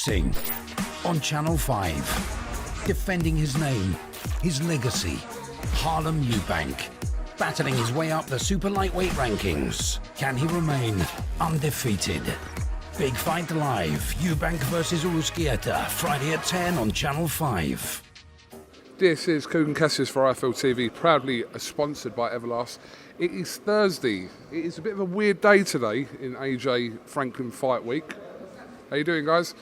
boxing on Channel 5. Defending his name, his legacy, Harlem Eubank. Battling his way up the super lightweight rankings. Can he remain undefeated? Big Fight Live, Eubank versus USYK, Friday at 10 on Channel 5. This is KUGAN CASSIUS for IFL TV, proudly sponsored by Everlast. It is Thursday. It is a bit of a weird day today in AJ Franklin Fight Week. How you doing, guys?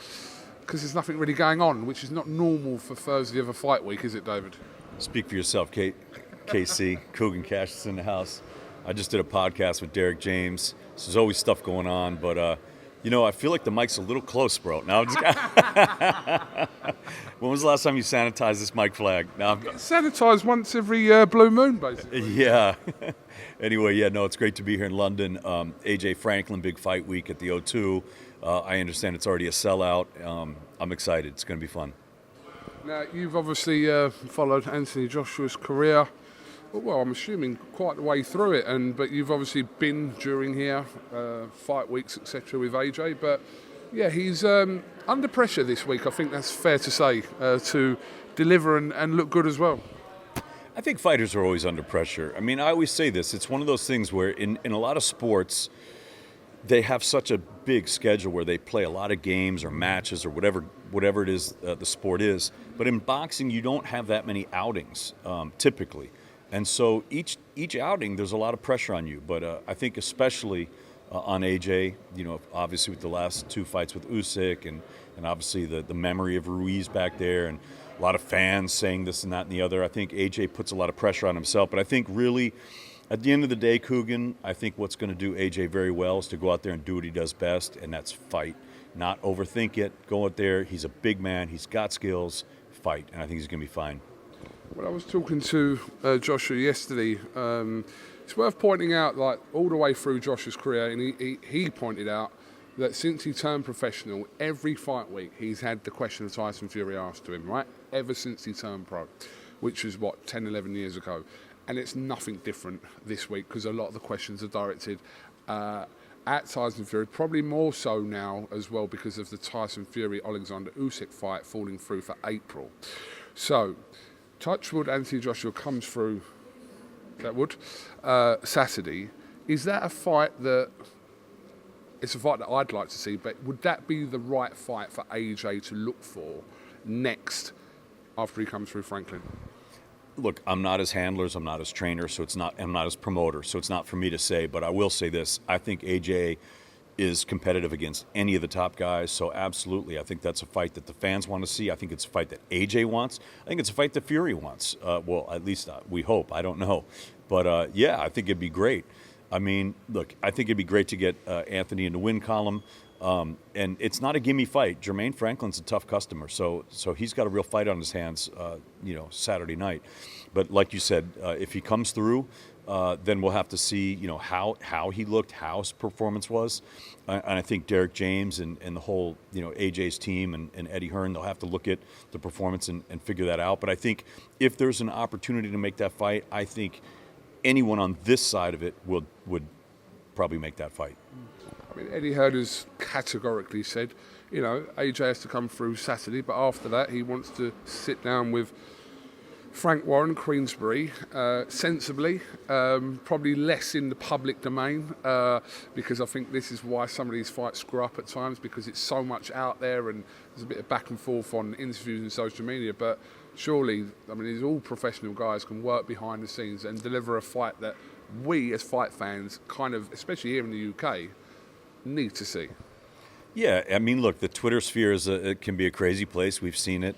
Because there's nothing really going on, which is not normal for Thursday of a fight week, is it, David? Speak for yourself, KC. KUGAN CASSIUS in the house. I just did a podcast with Derek James. So there's always stuff going on, but I feel like the mic's a little close, bro. Now, when was the last time you sanitized this mic flag? Now, sanitized once every blue moon, basically. Yeah. Anyway, it's great to be here in London. AJ Franklin, big fight week at the O2. I understand it's already a sellout. I'm excited. It's going to be fun. Now, you've obviously followed Anthony Joshua's career. Well, I'm assuming quite the way through it, but you've obviously been during here, fight weeks, etc. with AJ. But yeah, he's under pressure this week. I think that's fair to say, to deliver and look good as well. I think fighters are always under pressure. I mean, I always say this. It's one of those things where in a lot of sports, they have such a big schedule where they play a lot of games or matches or whatever it is the sport is. But in boxing, you don't have that many outings typically. And so each outing, there's a lot of pressure on you. But I think especially on AJ, obviously with the last two fights with USYK and obviously the memory of Ruiz back there and a lot of fans saying this and that and the other, I think AJ puts a lot of pressure on himself. But I think really, at the end of the day, KUGAN, I think what's going to do AJ very well is to go out there and do what he does best, and that's fight. Not overthink it. Go out there. He's a big man. He's got skills. Fight. And I think he's going to be fine. Well, I was talking to Joshua yesterday. It's worth pointing out, like, all the way through Joshua's career, and he pointed out that since he turned professional, every fight week he's had the question of Tyson Fury asked to him, right? Ever since he turned pro, which was, 10, 11 years ago. And it's nothing different this week because a lot of the questions are directed at Tyson Fury, probably more so now as well because of the Tyson Fury-Alexander Usyk fight falling through for April. So, touchwood, Anthony Joshua comes through, Saturday. Is that a fight that, it's a fight that I'd like to see, but would that be the right fight for AJ to look for next after he comes through Franklin? Look, I'm not his handlers, I'm not his trainer, I'm not his promoter, so it's not for me to say, but I will say this. I think AJ is competitive against any of the top guys, so absolutely, I think that's a fight that the fans want to see. I think it's a fight that AJ wants. I think it's a fight that Fury wants. Well, at least we hope. I don't know. But, I think it'd be great. I mean, look, I think it'd be great to get Anthony in the win column. And it's not a gimme fight. Jermaine Franklin's a tough customer, so he's got a real fight on his hands, Saturday night. But like you said, if he comes through, then we'll have to see, how he looked, how his performance was. And I think Derek James and the whole, AJ's team and Eddie Hearn, they'll have to look at the performance and figure that out. But I think if there's an opportunity to make that fight, I think anyone on this side of it would probably make that fight. I mean, Eddie Hearn has categorically said, AJ has to come through Saturday, but after that he wants to sit down with Frank Warren, Queensberry, sensibly, probably less in the public domain, because I think this is why some of these fights screw up at times, because it's so much out there and there's a bit of back and forth on interviews and social media. But surely, these all professional guys can work behind the scenes and deliver a fight that we as fight fans kind of, especially here in the UK, need to see. Yeah, look, the Twitter sphere it can be a crazy place. We've seen it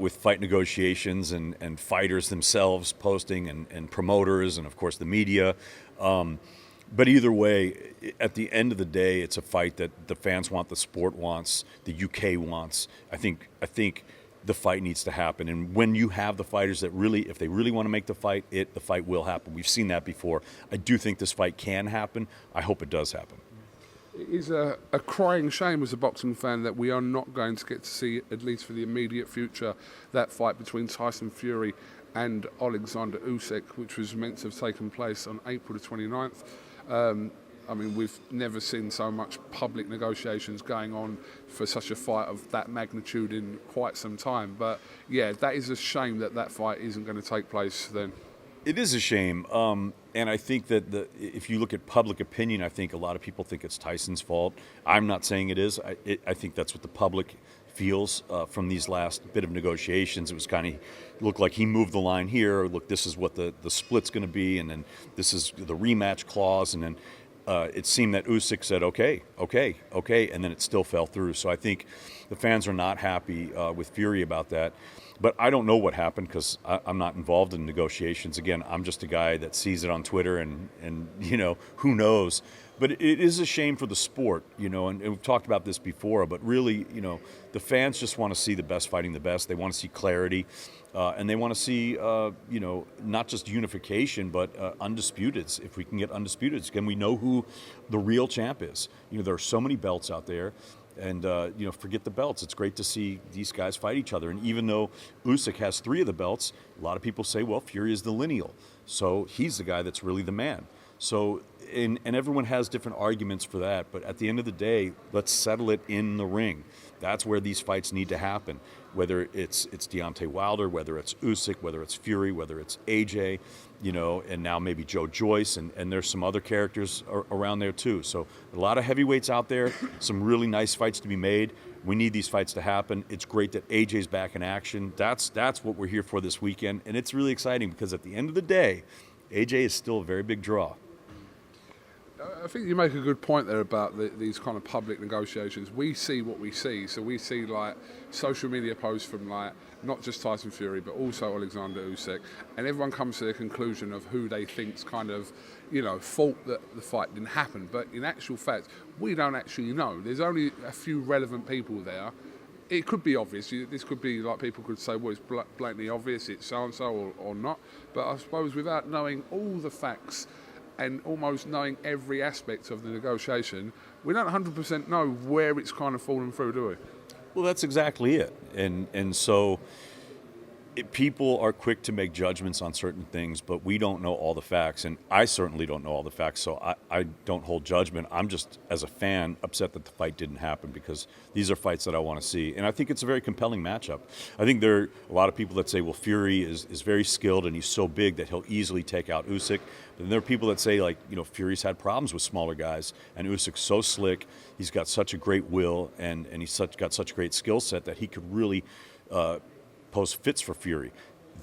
with fight negotiations and fighters themselves posting and promoters and, of course, the media. But either way, at the end of the day, it's a fight that the fans want, the sport wants, the UK wants. I think the fight needs to happen. And when you have the fighters that really, if they really want to make the fight will happen. We've seen that before. I do think this fight can happen. I hope it does happen. It is a crying shame as a boxing fan that we are not going to get to see, at least for the immediate future, that fight between Tyson Fury and Alexander Usyk, which was meant to have taken place on April the 29th. I mean, we've never seen so much public negotiations going on for such a fight of that magnitude in quite some time. But yeah, that is a shame that that fight isn't going to take place then. It is a shame, and I think that if you look at public opinion, I think a lot of people think it's Tyson's fault. I'm not saying it is. I think that's what the public feels from these last bit of negotiations. It was kind of looked like he moved the line here. Look, this is what the split's going to be, and then this is the rematch clause, and then it seemed that USYK said, okay, and then it still fell through. So I think the fans are not happy with Fury about that. But I don't know what happened because I'm not involved in negotiations. Again, I'm just a guy that sees it on Twitter and you know, who knows. But it is a shame for the sport, you know, and we've talked about this before, but really, you know, the fans just want to see the best fighting the best. They want to see clarity, and they want to see, you know, not just unification, but undisputeds. If we can get undisputeds, can we know who the real champ is? You know, there are so many belts out there. And, you know, forget the belts. It's great to see these guys fight each other. And even though USYK has 3 of the belts, a lot of people say, well, Fury is the lineal. So he's the guy that's really the man. So, and everyone has different arguments for that. But at the end of the day, let's settle it in the ring. That's where these fights need to happen. Whether it's Deontay Wilder, whether it's USYK, whether it's Fury, whether it's AJ, you know, and now maybe Joe Joyce, and there's some other characters around there too. So a lot of heavyweights out there, some really nice fights to be made. We need these fights to happen. It's great that AJ's back in action. That's what we're here for this weekend, and it's really exciting because at the end of the day, AJ is still a very big draw. I think you make a good point there about these kind of public negotiations. We see what we see. So we see like social media posts from like not just Tyson Fury, but also Alexander Usyk. And everyone comes to the conclusion of who they think's kind of, you know, fault that the fight didn't happen. But in actual fact, we don't actually know. There's only a few relevant people there. It could be obvious. This could be like people could say, well, it's blatantly obvious, it's so-and-so or not. But I suppose without knowing all the facts and almost knowing every aspect of the negotiation, we don't 100% know where it's kind of fallen through, do we? Well, that's exactly it. And so people are quick to make judgments on certain things, but we don't know all the facts. And I certainly don't know all the facts, so I don't hold judgment. I'm just, as a fan, upset that the fight didn't happen because these are fights that I want to see. And I think it's a very compelling matchup. I think there are a lot of people that say, well, Fury is very skilled and he's so big that he'll easily take out Usyk. But then there are people that say, like, you know, Fury's had problems with smaller guys, and Usyk's so slick, he's got such a great will, and he's got such a great skill set that he could really pose fits for Fury.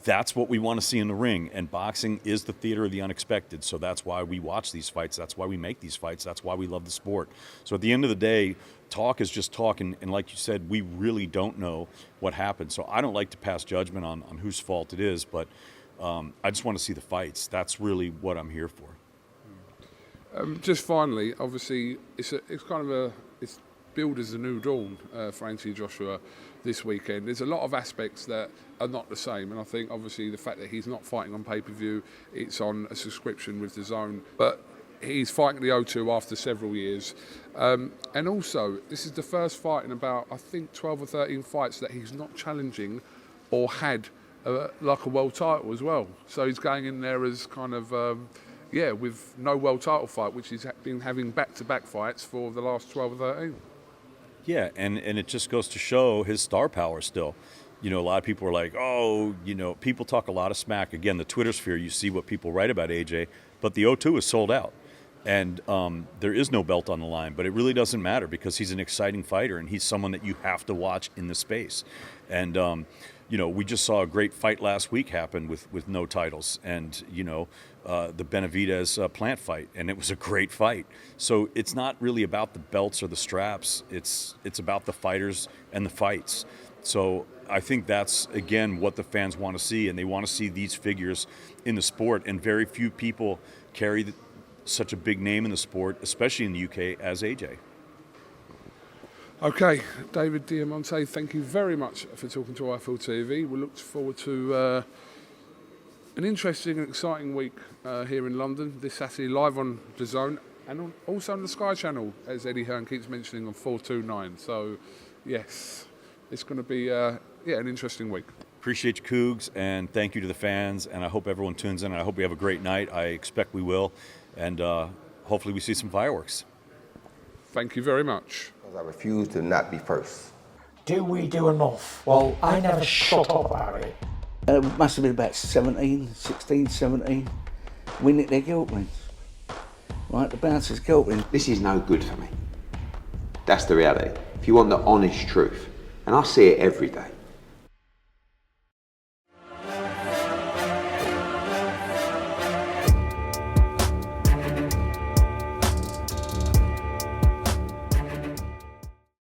That's what we want to see in the ring, and boxing is the theater of the unexpected, so that's why we watch these fights, that's why we make these fights, that's why we love the sport. So at the end of the day, talk is just talk, and like you said, we really don't know what happened. So I don't like to pass judgment on whose fault it is, but I just want to see the fights. That's really what I'm here for. Just finally, obviously, it's billed as a new dawn for Anthony Joshua this weekend. There's a lot of aspects that are not the same, and I think obviously the fact that he's not fighting on pay-per-view, it's on a subscription with DAZN, but he's fighting the O2 after several years. And also, this is the first fight in about, I think, 12 or 13 fights that he's not challenging or had like a world title as well. So he's going in there as kind of, with no world title fight, which he's been having back-to-back fights for the last 12 or 13. Yeah, and it just goes to show his star power still. You know, a lot of people are like, oh, you know, people talk a lot of smack. Again, the Twitter sphere, you see what people write about AJ, but the O2 is sold out. And there is no belt on the line, but it really doesn't matter because he's an exciting fighter and he's someone that you have to watch in the space. And, you know, we just saw a great fight last week happen with no titles and, you know, the Benavidez Plant fight, and it was a great fight. So it's not really about the belts or the straps. It's about the fighters and the fights. So I think that's, again, what the fans want to see, and they want to see these figures in the sport, and very few people carry such a big name in the sport, especially in the UK, as AJ. Okay, David Diamante, thank you very much for talking to IFL TV. We look forward to an interesting and exciting week here in London this Saturday, live on DAZN and also on the Sky Channel, as Eddie Hearn keeps mentioning, on 429. So, yes, it's going to be an interesting week. Appreciate you, Cougs, and thank you to the fans, and I hope everyone tunes in, and I hope we have a great night. I expect we will, and hopefully we see some fireworks. Thank you very much. I refuse to not be first. Do we do enough? Well, I never shut up about it. It must have been about 16, 17. We nicked their guilt rings. Right, the bouncers' guilt rings. This is no good for me. That's the reality. If you want the honest truth, and I see it every day,